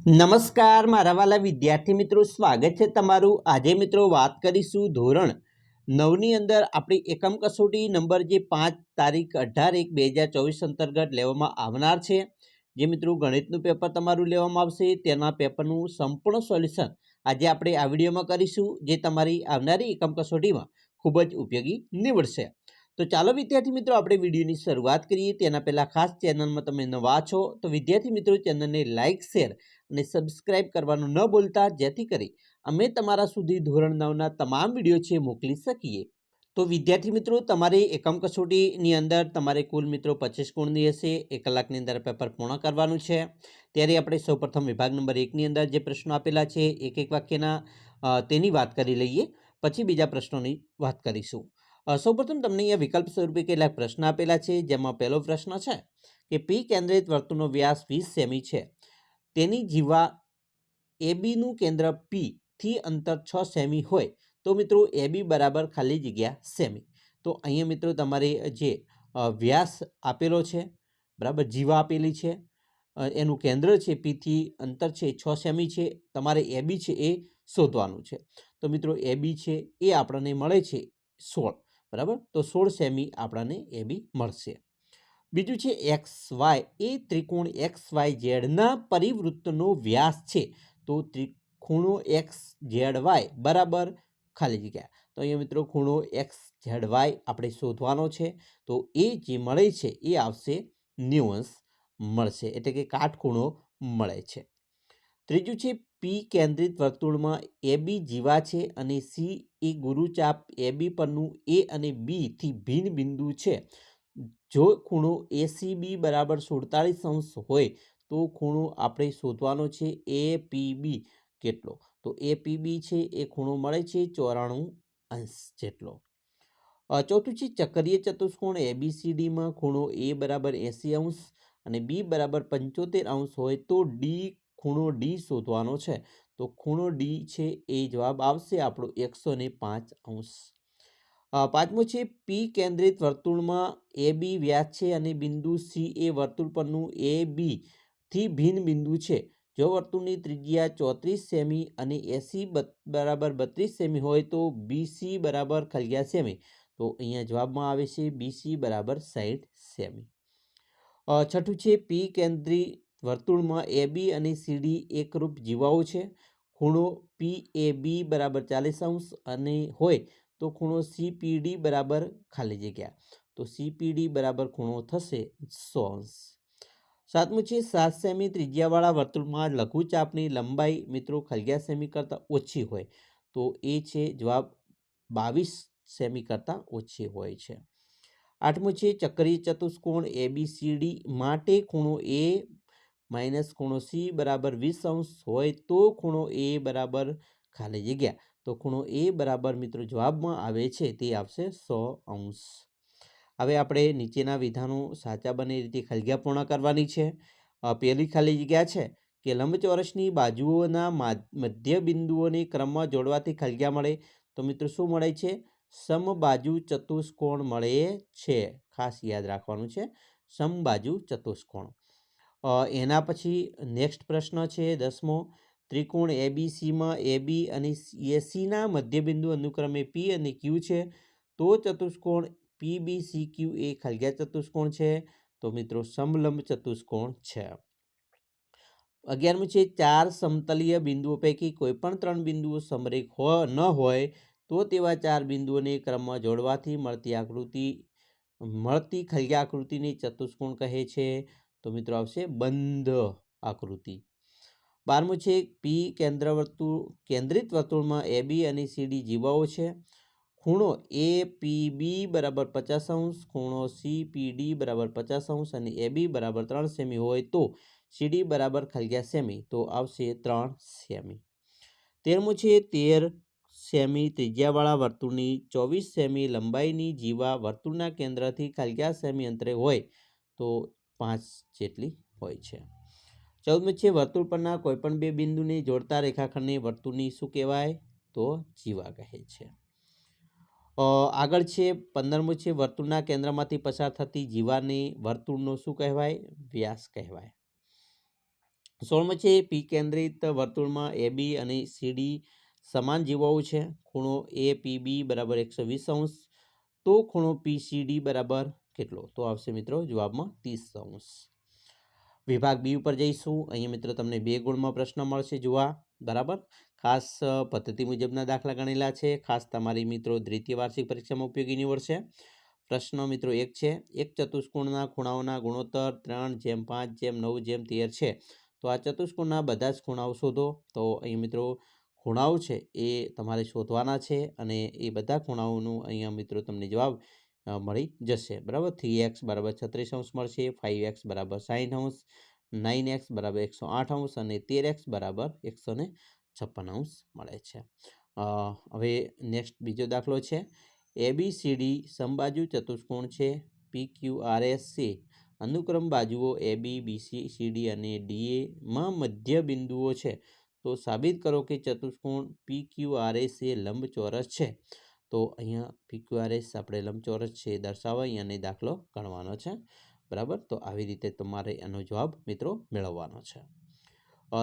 નમસ્કાર મારા વાલા વિદ્યાર્થી મિત્રો, સ્વાગત છે તમારું। આજે મિત્રો વાત કરીશું ધોરણ 9ની અંદર આપણી એકમ કસોટી નંબર જે 5 તારીખ 18/1/2024 અંતર્ગત લેવામાં આવનાર છે। જે મિત્રો ગણિતનું પેપર તમારું લેવામાં આવશે તેના પેપરનું સંપૂર્ણ સોલ્યુશન આજે આપણે આ વિડીયોમાં કરીશું, જે તમારી આવનારી એકમ કસોટીમાં ખૂબ જ ઉપયોગી નીવડશે। તો ચાલો વિદ્યાર્થી મિત્રો આપણે વિડીયોની શરૂઆત કરીએ। તેના પહેલાં ખાસ ચેનલમાં તમે નવા છો તો વિદ્યાર્થી મિત્રો ચેનલને લાઇક, શેર અને સબસ્ક્રાઇબ કરવાનું ન ભૂલતા, જેથી કરી અમે તમારા સુધી ધોરણ 9ના તમામ વિડીયો છે મોકલી શકીએ। તો વિદ્યાર્થી મિત્રો તમારે એકમ કસોટીની અંદર તમારે કુલ મિત્રો 25 ગુણની હશે। 1 કલાકની અંદર પેપર પૂર્ણ કરવાનું છે। ત્યારે આપણે સૌપ્રથમ વિભાગ નંબર 1ની અંદર જે પ્રશ્નો આપેલા છે એક એક વાક્યના તેની વાત કરી લઈએ, પછી બીજા પ્રશ્નોની વાત કરીશું। સૌપ્રથમ તમને અહીંયા વિકલ્પ સ્વરૂપે કેટલાક પ્રશ્ન આપેલા છે, જેમાં પહેલો પ્રશ્ન છે કે પી કેન્દ્રિત વર્તુળનો વ્યાસ 20 સેમી છે, તેની જીવા એબીનું કેન્દ્ર પી થી અંતર 6 સેમી હોય તો મિત્રો એબી બરાબર ખાલી જગ્યા સેમી। તો અહીંયા મિત્રો તમારે જે વ્યાસ આપેલો છે, બરાબર, જીવા આપેલી છે, એનું કેન્દ્ર છે પી થી અંતર છે 6 સેમી છે, તમારે એબી છે એ શોધવાનું છે। તો મિત્રો એબી છે એ આપણને મળે છે 16, બરાબર, તો 16 સેમી આપણને એબી મળશે। બીજું છે એક્સ વાય એ ત્રિકોણ એક્સ વાય ઝેડના પરિવૃત્તનો વ્યાસ છે, તો ખૂણો એક્સ ઝેડ વાય બરાબર ખાલી જગ્યા। તો અહીંયા મિત્રો ખૂણો એક્સ ઝેડ વાય આપણે શોધવાનો છે, તો એ જે મળે છે એ આવશે 90 મળશે, એટલે કે કાટખૂણો મળે છે। ત્રીજું છે પી કેન્દ્રિત વર્તુળમાં એબી જીવા છે અને સી એ ગુરુચાપ એબી પરનું એ અને બી થી ભિન્ન બિંદુ છે। જો ખૂણો એસીબી બરાબર 47 હોય તો ખૂણો આપણે શોધવાનો છે એપીબી કેટલો, તો એપીબી છે એ ખૂણો મળે છે 94 જેટલો। ચોથું છે ચક્રીય ચતુષ્કોણ એબીસીડીમાં ખૂણો એ બરાબર 80 અને બી બરાબર 75 હોય તો ડી ખૂણો ડી શોધવાનો છે, તો ખૂણો ડી છે એ જવાબ આવશે આપણો 105 પાંચમું છે પી કેન્દ્રિત વર્તુળમાં એ બી વ્યાસ છે અને બિંદુ સી એ વર્તુળ પરનું એ બી થી ભિન્ન બિંદુ છે। જો વર્તુળની ત્રિજ્યા 34 સેમી અને એસી બરાબર 32 સેમી હોય તો બીસી બરાબર ખાલી સેમી, તો અહીંયા જવાબમાં આવે છે બીસી બરાબર 60 સેમી। છઠ્ઠું છે પી કેન્દ્રિત વર્તુળમાં એ બી અને સીડી એકરૂપ જીવાઓ છે, ખૂણો પી એ બી બરાબર 40 અને હોય તો ખૂણો સીપીડી બરાબર ખાલી જગ્યા, તો સીપીડી બરાબર ખૂણો થશે 100। સાતમું છે 7 સેમી ત્રિજ્યાવાળા વર્તુળમાં લઘુચાપની લંબાઈ મિત્રો ખાલી સેમી કરતાં ઓછી હોય, તો એ છે જવાબ 22 સેમી કરતાં ઓછી હોય છે। આઠમું છે ચક્રીય ચતુષ્કોણ એબીસીડી માટે ખૂણો એ માઇનસ ખૂણો સી બરાબર 20 હોય તો ખૂણો એ બરાબર ખાલી જગ્યા, તો ખૂણો એ બરાબર મિત્રો જવાબમાં આવે છે તે આવશે 100। હવે આપણે નીચેના વિધાનો સાચા બને રીતે ખાલી પૂર્ણ કરવાની છે। પહેલી ખાલી જગ્યા છે કે લંબચોરસની બાજુઓના મધ્ય બિંદુઓને ક્રમમાં જોડવાથી ખાલી મળે, તો મિત્રો શું મળે છે? સમબાજુ ચતુષ્કોણ મળે છે, ખાસ યાદ રાખવાનું છે, સમબાજુ ચતુષ્કોણ। એના પછી નેક્સ્ટ પ્રશ્ન છે 10મો, ત્રિકોણ એબીસીમાં એબી અને એસીના મધ્યબિંદુ અનુક્રમે પી અને ક્યુ છે, તો ચતુષ્કોણ પીબીસીક્યુ એ ખાલી ચતુષ્કોણ છે, તો મિત્રો સમલંબ ચતુષ્કોણ છે। 11મું છે 4 સમતલીય બિંદુઓ પૈકી કોઈ પણ 3 બિંદુઓ સમરેખ ન હોય તો તેવા 4 બિંદુઓને ક્રમમાં જોડવાથી મળતી ખાલી આકૃતિને ચતુષ્કોણ કહે છે, તો મિત્રો આવશે બંધ આકૃતિ। 12મું છે પી કેન્દ્રિત વર્તુળમાં એબી અને સીડી જીવાઓ છે, ખૂણો એ પીબી બરાબર 50 ખૂણો સીપીડી બરાબર 50 અને એબી બરાબર 3 સેમી હોય તો સીડી બરાબર ખાલી સેમી, તો આવશે 3 સેમી। 13મું છે 13 સેમી ત્રિજ્યાવાળા વર્તુળની 24 સેમી લંબાઈની જીવા વર્તુળના કેન્દ્રથી ખાલી સેમી અંતરે હોય તો 5 જેટલી હોય છે। 14મું છે વર્તુળ પરના કોઈપણ બે બિંદુને જોડતા રેખાખંડને વર્તુળની શું કહેવાય? તો જીવા કહે છે। આગળ છે 15મું છે વર્તુળના કેન્દ્રમાંથી પસાર થતી જીવાને વર્તુળનો શું કહેવાય? વ્યાસ કહેવાય। 16મો છે પી કેન્દ્રિત વર્તુળમાં એ બી અને સી ડી સમાન જીવાઓ છે, ખૂણો એ પી બી બરાબર 120°, તો ખૂણો પી સી ડી બરાબર કેટલો? તો આવશે મિત્રો જવાબમાં 30°. વિભાગ બી ઉપર જઈશું. અહીંયા મિત્રો તમને 2 ગુણમાં પ્રશ્ન મળશે જોવા, બરાબર. ખાસ પદ્ધતિ મુજબના દાખલા ગણેલા છે, ખાસ તમારી મિત્રો દ્વિતીય વાર્ષિક પરીક્ષામાં ઉપયોગી નીવડશે. પ્રશ્ન મિત્રો 1 છે, એક ચતુષ્કોણના ખૂણાઓના ગુણોત્તર 3:5:9:13 છે, તો આ ચતુષ્કોણના બધા જ ખૂણાઓ શોધો. તો અહીં મિત્રો ખૂણાઓ છે એ તમારે શોધવાના છે અને એ બધા ખૂણાઓનું અહીંયા મિત્રો તમને જવાબ મળી જશે, બરાબર. 3x બરાબર 36° મળશે, 5x બરાબર 60°, 9x બરાબર 108° અને 13x બરાબર 156° મળે છે. હવે નેક્સ્ટ બીજો દાખલો છે, ABCD સમબાજુ ચતુષ્કોણ છે, PQRS છે, અનુક્રમ બાજુઓ AB, BC, CD અને DA માં મધ્ય બિંદુઓ છે, તો સાબિત કરો કે ચતુષ્કોણ PQRS એ લંબચોરસ છે. તો અહીંયા PQRS આપણે લંબચોરસ છે દર્શાવવા અહીંયાને દાખલો ગણવાનો છે, બરાબર. તો આવી રીતે તમારે એનો જવાબ મિત્રો મેળવવાનો છે.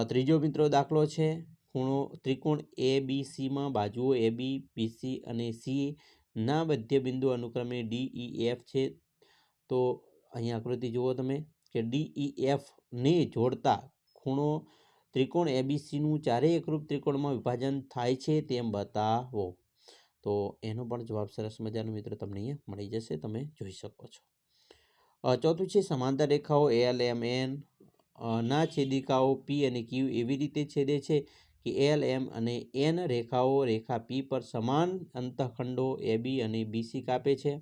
ત્રીજો મિત્રો દાખલો છે, ખૂણો ત્રિકોણ ABCમાં બાજુઓ AB, BC અને CA ના મધ્ય બિંદુ અનુક્રમે DEF છે. તો અહીંયા આકૃતિ જુઓ તમે કે DEF ને જોડતા ખૂણો ત્રિકોણ ABCનું ચારેય એકરૂપ ત્રિકોણમાં વિભાજન થાય છે તેમ બતાવો. તો એનો પણ જવાબ સરસ મજાનો મિત્રો તમને અહીંયા મળી જશે, તમે જોઈ શકો છો. ચોથું છે, સમાંતર રેખાઓ LMN ના છેદિકાઓ P અને Q એવી રીતે છેદે છે કે LM અને N રેખાઓ રેખા P પર સમાન અંતઃખંડો AB અને BC કાપે છે.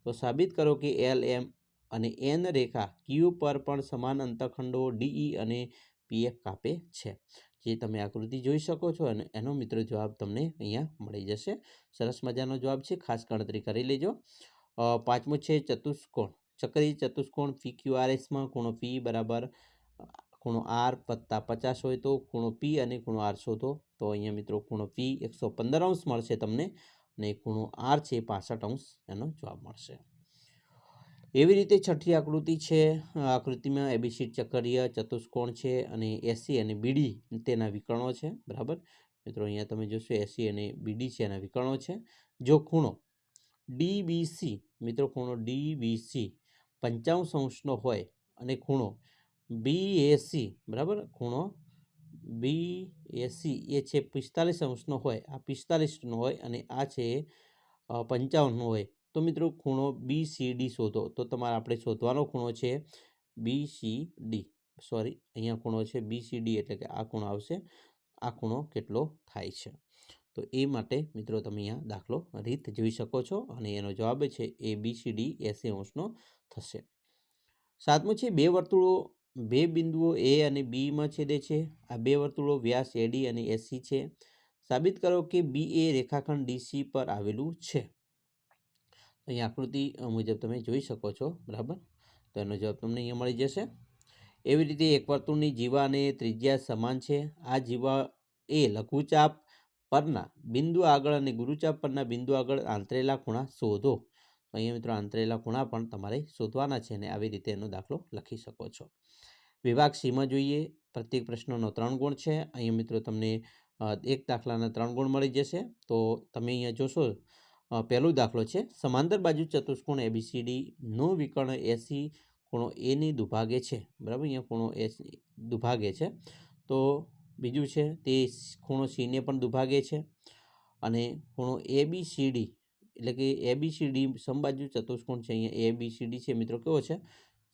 તો સાબિત કરો કે LM અને N રેખા Q પર પણ સમાન અંતઃખંડો DE અને PF કાપે છે. જે તમે આકૃતિ જોઈ શકો છો અને એનો મિત્રો જવાબ તમને અહીંયા મળી જશે. સરસ મજાનો જવાબ છે, ખાસ ગણતરી કરી લેજો. પાંચમું છે ચતુષ્કોણ, ચક્રી ચતુષ્કોણ PQRSમાં ખૂણો P બરાબર ખૂણો R વત્તા 50 હોય તો ખૂણો P અને ખૂણો R શોધો. તો અહીંયા મિત્રો ખૂણો P 115° મળશે તમને અને ખૂણો R છે 65° એનો જવાબ મળશે. એવી રીતે છઠ્ઠી આકૃતિ છે, આકૃતિમાં એબીસી ચક્રીય ચતુષ્કોણ છે અને એસી અને બીડી તેના વિકર્ણો છે, બરાબર. મિત્રો અહીંયા તમે જોશો એસી અને બીડી છે એના વિકર્ણો છે. જો ખૂણો ડીબીસી મિત્રો ખૂણો ડીબીસી 55° હોય અને ખૂણો બીએસી બરાબર ખૂણો બીએસી એ છે 45° હોય, આ 45 હોય અને આ છે 55 હોય, તો મિત્રો ખૂણો BCD શોધો. તો તમારે આપણે શોધવાનો ખૂણો છે BCD, સોરી અહીંયા ખૂણો છે BCD એટલે કે આ ખૂણો આવશે, આ ખૂણો કેટલો થાય છે. તો એ માટે મિત્રો તમે અહીંયા દાખલો રીત જોઈ શકો છો અને એનો જવાબ છે ABCD 80° થશે. સાતમું છે, બે વર્તુળો બે બિંદુઓ A અને Bમાં છેદે છે. આ બે વર્તુળો વ્યાસ AD અને AC છે. સાબિત કરો કે BA રેખાખંડ DC પર આવેલું છે. અહીં આકૃતિ મુજબ તમે જોઈ શકો છો, બરાબર. તો એનો જવાબ તમને અહીંયા મળી જશે. એવી રીતે એક વર્તુળની જીવા અને ત્રિજ્યા સમાન છે. આ જીવા એ લઘુચાપ પરના બિંદુ આગળ અને ગુરુચાપ પરના બિંદુ આગળ આંતરેલા ખૂણા શોધો. તો અહીંયા મિત્રો આંતરેલા ખૂણા પણ તમારે શોધવાના છે અને આવી રીતે એનો દાખલો લખી શકો છો. વિભાગ સીમાં જોઈએ, પ્રત્યેક પ્રશ્નનો 3 ગુણ છે. અહીંયા મિત્રો તમને એક દાખલાના 3 ગુણ મળી જશે. તો તમે અહીંયા જોશો, પહેલો દાખલો છે, સમાંતર બાજુ ચતુષ્કોણ ABCD નો વિકર્ણ એસી ખૂણો એ ની દુભાગે છે, બરાબર. અહીંયા ખૂણો એસ દુભાગે છે. તો બીજું છે તે ખૂણો સીને પણ દુભાગે છે અને ખૂણો ABCD એટલે કે ABCD સમબાજુ ચતુષ્કોણ છે. અહીંયા ABCD છે મિત્રો કેવો છે,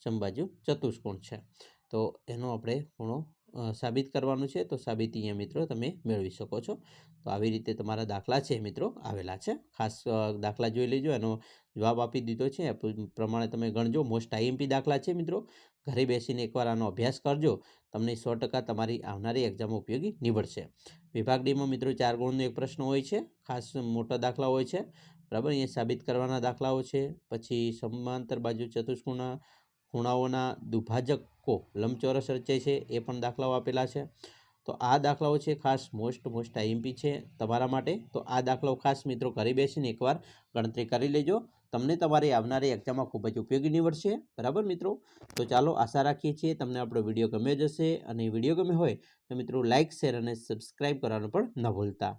સમબાજુ ચતુષ્કોણ છે. તો એનો આપણે ખૂણો સાબિત કરવાનું છે. તો સાબિતી અહીંયા મિત્રો તમે મેળવી શકો છો. તો આવી રીતે તમારા દાખલા છે મિત્રો આવેલા છે. ખાસ દાખલા જોઈ લેજો, એનો જવાબ આપી દીધો છે, એ પ્રમાણે તમે ગણજો. મોસ્ટ IMP દાખલા છે મિત્રો, ઘરે બેસીને એકવાર આનો અભ્યાસ કરજો, તમને 100% તમારી આવનારી એક્ઝામ ઉપયોગી નીવડશે. વિભાગ ડીમાં મિત્રો 4 ગુણનો એક પ્રશ્ન હોય છે, ખાસ મોટા દાખલા હોય છે, બરાબર. અહીંયા સાબિત કરવાના દાખલાઓ છે. પછી સમાંતર બાજુ ચતુષ્કોણના ખૂણાઓના દુભાજકો લંબચોરસ રચે છે, એ પણ દાખલાઓ આપેલા છે. તો આ દાખલાઓ છે ખાસ મોસ્ટ IMP છે તમારા માટે. તો આ દાખલાઓ ખાસ મિત્રો ઘરે બેસીને એકવાર ગણતરી કરી લેજો. તમને તમારી આવનારી એક્ઝામમાં ખૂબ જ ઉપયોગી નીવડશે. બરાબર મિત્રો? તો ચાલો આશા રાખીએ છીએ તમને આપણો વિડીયો ગમ્યો જ હશે અને વિડીયો ગમ્યો હોય તો મિત્રો લાઇક, શેર અને સબસ્ક્રાઈબ કરવાનું પણ ન ભૂલતા.